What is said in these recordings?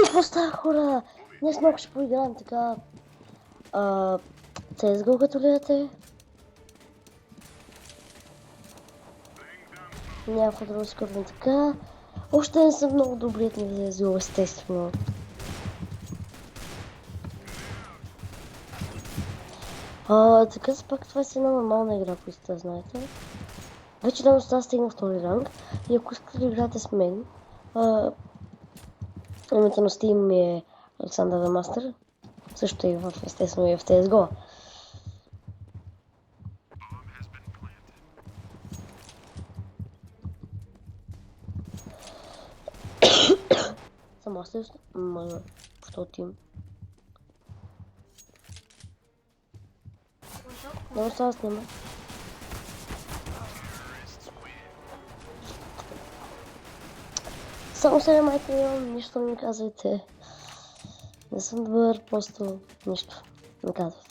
Какво става, хора? Днес много ще поиграем така. CSGO като гледате. Някакво друго скървам така. Още не съм много добрият ми в CSGO, естествено. Така се пак това е една нормална игра, ако сте знаете. Вече да остава стигна втори ранг. И ако искате да играте с мен, името на Steam ми е Александър Дамастър. Също и в, естествено и в CSGO. Само аз ли оставам? Що тим? Много сега снима. Само сега майка имам, нищо не ми казвайте. Не съм добър, просто нищо не казвайте.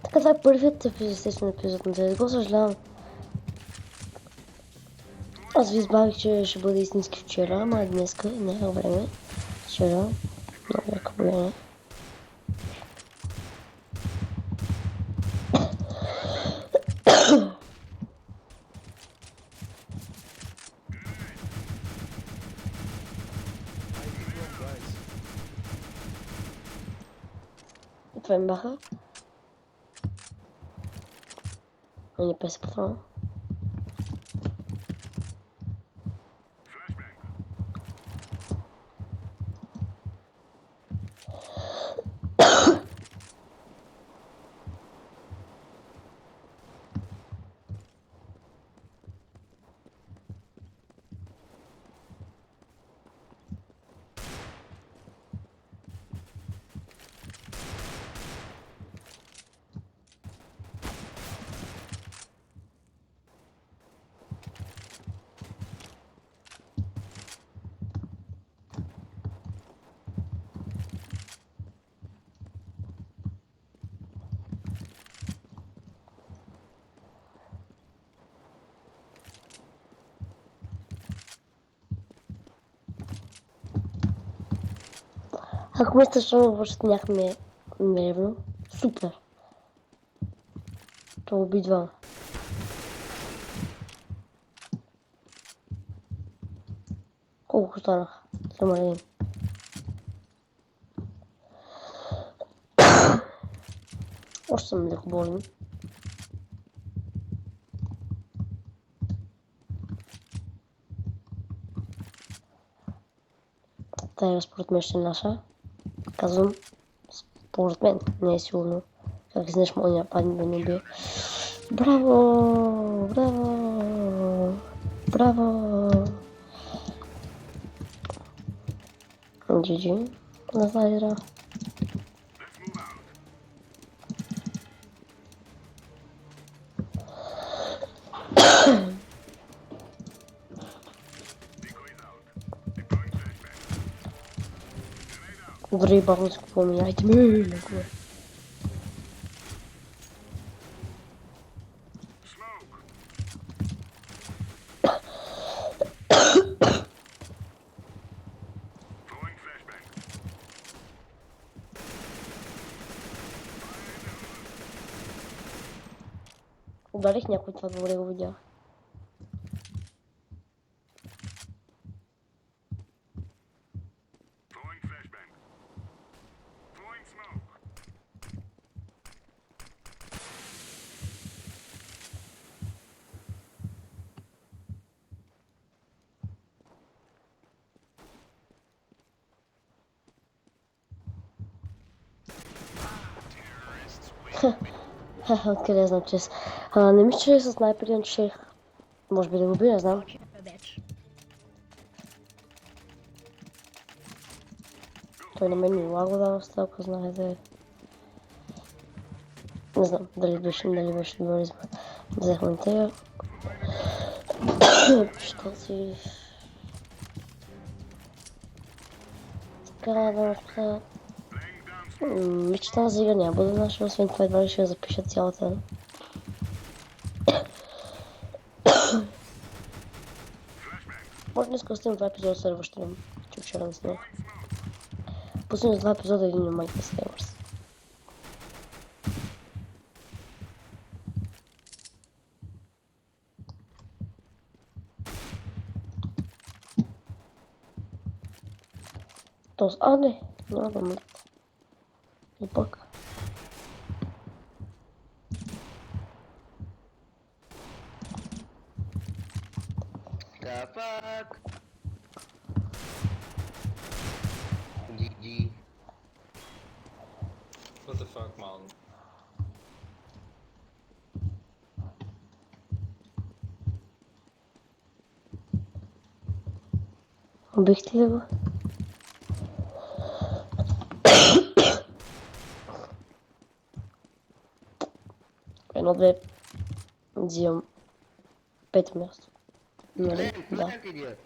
Така това е първият естествен епизод на CSGO, съжалявам. Аз ви избавих, че ще бъде истински вчера, ама днеска няма време. Вчера, много яко време. И това им баха. И не песа патрона. Ако ме страшно вършат някакме нервно, супер. Това обидва. Колко останах? Само един. Още съм леко болен. Тая според мен ще е наша. Казвам, според мен, не е сигурно. Как знаеш, може да падне да не убие. Браво! Браво! Браво! GG. На тази игра. Дори бавно се купуваме, айде ми, леко. Ударих някой, това добре го видях. Откъде знам, че не мисля, че с снайпери на шех. Може би да го би, не знам. Той на мен ми лаго дава стълка, знаете. Не знам, дали беше добър избор. Взехме тега. Що си... Така да ме споса... Мисля, тази игра няма бъде наша, освен това едва ли ще я запиша цялата. Може днес да оставим 2 епизода следващия. Че вчера не снимах. Последните 2 епизода един от Minecraft Savers. Тоест, не, няма да мрат. И пък. Fuck. GG. What the fuck, man? Убихте ли го? Едно-две взимам пето място. Нали? Да. Idiot.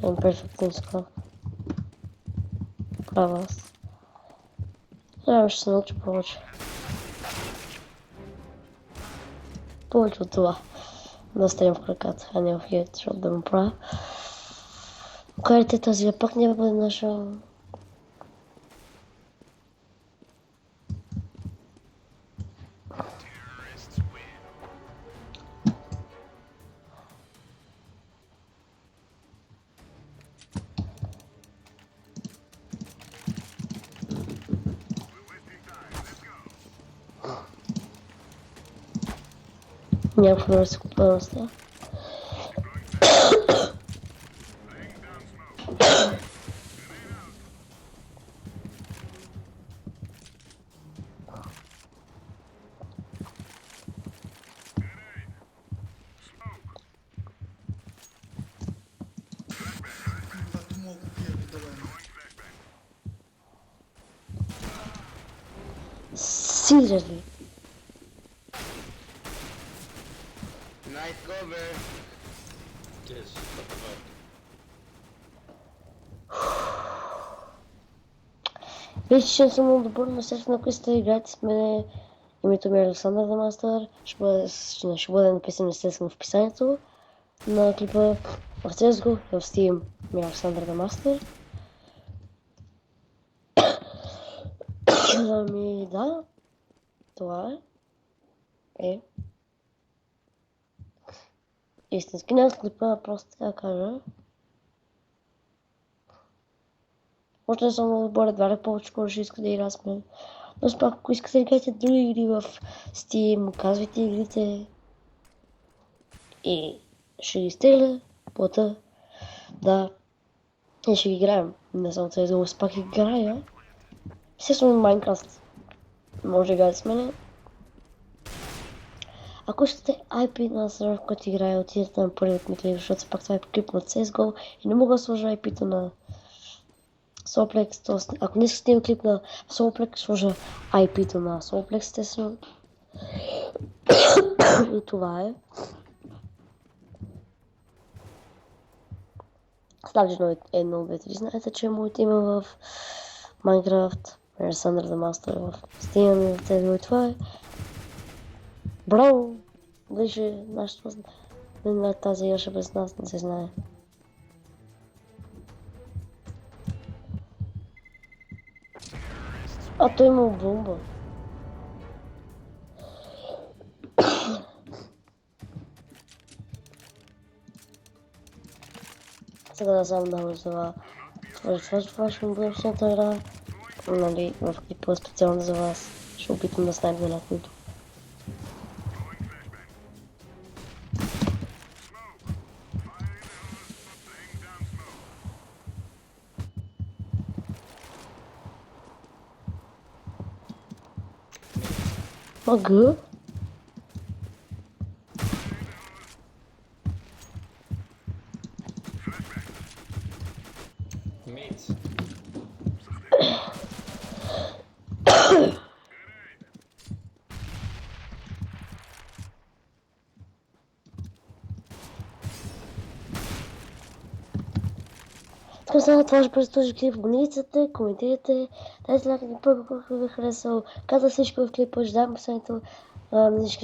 Имам перфектен склад. Права аз. Ще се науча повече. Повече от това. Да стреам в краката, а не в хейт, защото да му правя. Карите тази пак не бъде наша. Някакво да се купувам с това. Seriously. Nice cover. Yes, what the fuck? Виж, че съм много добър, но след ако искате да играете с мен, името ми е Александър Дамастър. Ще бъде написано естествено в описанието на клипа в CSGO и в Steam ми е Александър Дамастър. Ами да, това е истински не с клипа, просто така кажа. Може да съм много добър, едва ли повече хора ще иска да игра с мен. Но пак, ако искате да играете други игри в Steam, казвайте игрите и ще ги изтегля, плата, да, и ще ги играем. Не съм CSGO, пак играя. Естествено Minecraft може да играете с мене. Ако искате IP на сервер, в който играя, отидете на първият ми клип, защото пак това е клип на CSGO и не мога да сложа IP-то на Soulplex, т.е. ако не искате да клип на Soulplex, сложа IP-то на Soulplex, естествено. И това е. Славджино 1-2-3, знаете, че моето име в Minecraft, Александър Дамастър в Steam и в CSGO и това е. Браво! Ближе нашето... Тази игра без нас не се знае. А той има бомба. Сега да знам да това. Това ще му бъде всята игра. Нали, в клипа специално за вас. Ще опитам да снайпя на които. Мага? Meat. Така сега това ще през този клип. Абонирайте, коментирайте, дайте лайк и първо, който ви е харесал. Казах всичко в клипа, ще дам последното.